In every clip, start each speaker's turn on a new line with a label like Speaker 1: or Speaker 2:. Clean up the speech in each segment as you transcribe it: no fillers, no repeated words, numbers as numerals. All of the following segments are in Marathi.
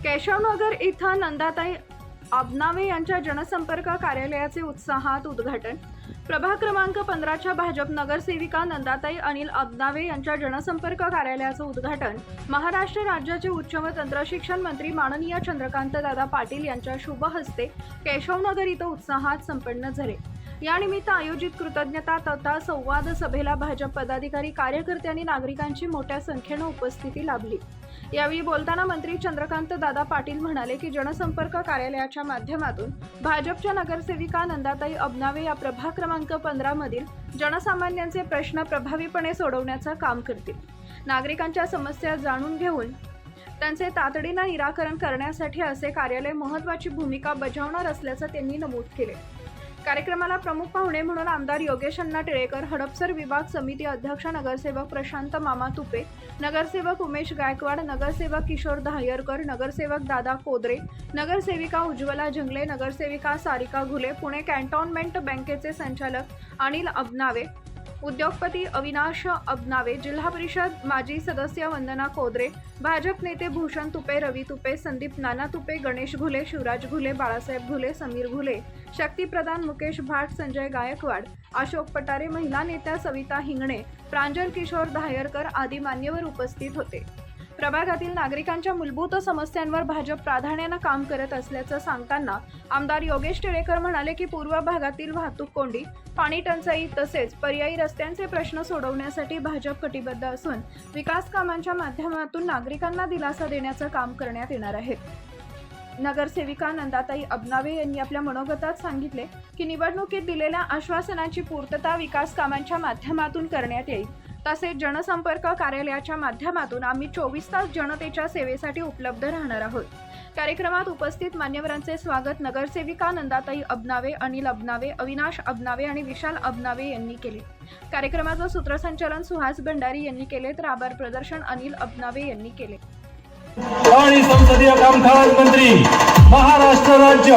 Speaker 1: केशवनगर इथं नंदाताई अबनावे यांच्या जनसंपर्क कार्यालयाचे उत्साहात उद्घाटन। प्रभाग क्रमांक 15च्या भाजप नगरसेविका नंदाताई अनिल अबनावे यांच्या जनसंपर्क कार्यालयाचे उद्घाटन महाराष्ट्र राज्याचे उच्च व तंत्रशिक्षण मंत्री माननीय चंद्रकांत दादा पाटील यांच्या शुभ हस्ते केशवनगर इथं उत्साहात संपन्न झाले। यानिमित्त आयोजित कृतज्ञता तथा संवाद सभेला भाजप पदाधिकारी, कार्यकर्ते आणि नागरिकांची मोठ्या संख्येने उपस्थिती लाभली। यावेळी बोलताना मंत्री चंद्रकांत दादा पाटील म्हणाले की जनसंपर्क कार्यालयाच्या माध्यमातून भाजपच्या नगरसेविका नंदाताई अबनावे या प्रभाग क्रमांक 15 मधील जनसामान्यांचे प्रश्न प्रभावीपणे सोडवण्याचं काम करतील। नागरिकांच्या समस्या जाणून घेऊन त्यांचे तातडीने निराकरण करण्यासाठी असे कार्यालय महत्त्वाची भूमिका बजावणार असल्याचं त्यांनी नमूद केले। कार्यक्रमाला प्रमुख पाहुणे म्हणून आमदार योगेश अण्णा टिळेकर, हडपसर विभाग समिती अध्यक्ष नगरसेवक प्रशांत मामा तुपे, नगरसेवक उमेश गायकवाड, नगरसेवक किशोर धायरकर, नगरसेवक दादा कोदरे, नगरसेविका उज्ज्वला जंगले, नगरसेविका सारिका घुले, पुणे कॅन्टोन्मेंट बँकेचे संचालक अनिल अबनावे, उद्योगपती अविनाश अबनावे, जिल्हा परिषद माजी सदस्य वंदना कोदरे, भाजप नेते भूषण तुपे, रवी तुपे, संदीप नाना तुपे, गणेश घुले, शिवराज घुले, बाळासाहेब घुले, समीर घुले, शक्ती प्रधान, मुकेश भाट, संजय गायकवाड, अशोक पटारे, महिला नेत्या सविता हिंगणे, प्रांजल किशोर धायरकर आदी मान्यवर उपस्थित होते। प्रभागातील नागरिकांच्या मूलभूत समस्यांवर भाजप प्राधान्याने काम करत असल्याचं सांगताना आमदार योगेश टिळेकर म्हणाले की पूर्व भागातील वाहतूक कोंडी, पाणी टंचाई तसेच पर्यायी रस्त्यांचे प्रश्न सोडवण्यासाठी भाजप कटिबद्ध असून विकास कामांच्या माध्यमातून नागरिकांना दिलासा देण्याचं काम करण्यात येणार आहे। नगरसेविका नंदाताई अबनावे यांनी आपल्या मनोगतात सांगितले की निवडणुकीत दिलेल्या आश्वासनाची पूर्तता विकास कामांच्या माध्यमातून करण्यात येईल। तसेच जनसंपर्क कार्यालयाच्या माध्यमातून आम्ही 24 तास जनतेच्या सेवेसाठी उपलब्ध राहणार आहोत। कार्यक्रमात उपस्थित मान्यवरांचे स्वागत नगरसेविका नंदाताई अबनावे, अनिल अबनावे, अविनाश अबनावे आणि विशाल अबनावे यांनी केले। कार्यक्रमाचं सूत्रसंचालन सुहास भंडारी यांनी केले तर आभार प्रदर्शन अनिल अबनावे यांनी केले।
Speaker 2: आणि संसदीय कामकाज मंत्री महाराष्ट्र राज्य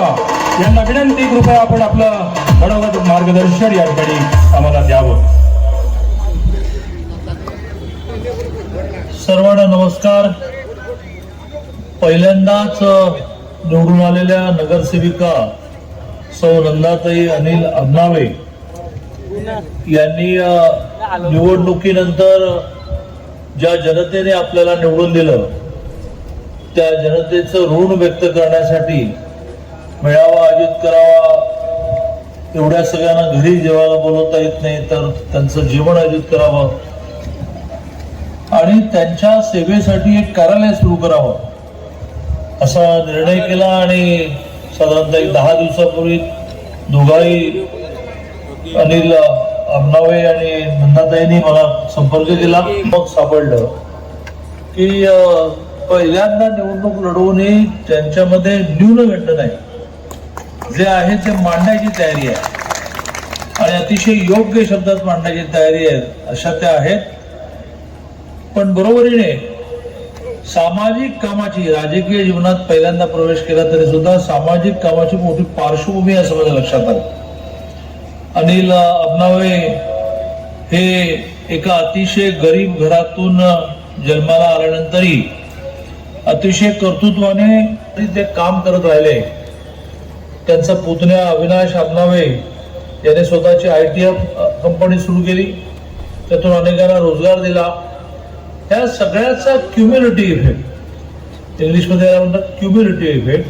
Speaker 2: यांना विनंती, कृपया आपण आपलं मनोगत मार्गदर्शन या ठिकाणी आम्हाला द्यावं।
Speaker 3: सर्वांना नमस्कार। पहिल्यांदाच निवडून आलेल्या नगरसेविका सौ नंदाताई अनिल अबनावे यांनी निवडणुकीनंतर ज्या जनतेने आपल्याला निवडून दिलं त्या जनतेचं ऋण व्यक्त करण्यासाठी मेळावा आयोजित करावा, एवढ्या सगळ्यांना घरी जेवायला बोलवता येत नाही तर त्यांचं जेवण आयोजित करावं आणि त्यांच्या सेवेसाठी एक कार्यालय सुरू करावं असा निर्णय केला। आणि साधारणतः 10 दिवसापूर्वी दोघाही अनिल अबनावे आणि नंदाताईंनी मला संपर्क केला। मग सापडलं की पहिल्यांदा निवडणूक लढवूनही त्यांच्यामध्ये न्यूनगंड नाही, जे आहे ते मांडण्याची तयारी आहे आणि अतिशय योग्य शब्दात मांडण्याची तयारी आहे अशा त्या आहेत। पण बरोबरीने सामाजिक कामाची, राजकीय जीवनात पहिल्यांदा प्रवेश केला तरी सुद्धा सामाजिक कामाची मोठी पार्श्वभूमी असं माझ्या लक्षात आलं। अनिल अबनावे हे एका अतिशय गरीब घरातून जन्माला आल्यानंतरही अतिशय कर्तृत्वाने ते काम करत राहिले। त्यांचा पुतण्या अविनाश अबनावे याने स्वतःची ITF कंपनी सुरू केली, त्यातून अनेकांना रोजगार दिला। त्या सगळ्याचा क्युम्युलेटिव्ह इफेक्ट, इंग्लिशमध्ये याला म्हणतात क्युम्युलेटिव्ह इफेक्ट,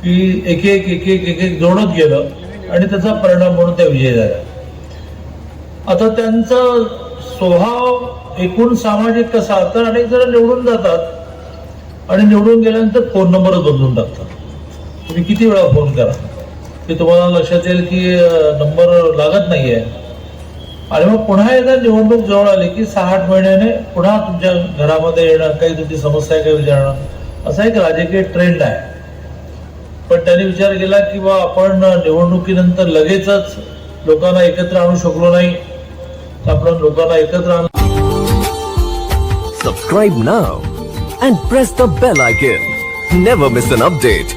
Speaker 3: की एक एक एक एक एक एक जोडत गेलं आणि त्याचा परिणाम म्हणून त्या विजय झाला। आता त्यांचा स्वभाव एकूण सामाजिक कसा, तर अनेक जण निवडून जातात आणि निवडून गेल्यानंतर फोन नंबरच बदलून टाकतात। तुम्ही किती वेळा फोन करा की तुम्हाला लक्षात येईल की नंबर लागत नाहीये आणि मग पुन्हा एकदा निवडणूक जवळ आली की 6-8 महिन्याने पुन्हा तुमच्या घरामध्ये येणं, काही तुमची समस्या काही विचारणं, असा एक राजकीय ट्रेंड आहे। पण त्यांनी विचार केला की बा आपण निवडणुकीनंतर लगेचच लोकांना एकत्र आणू शकलो नाही, तर आपण लोकांना एकत्र आणू।
Speaker 4: Subscribe now and press the bell icon. Never miss an update.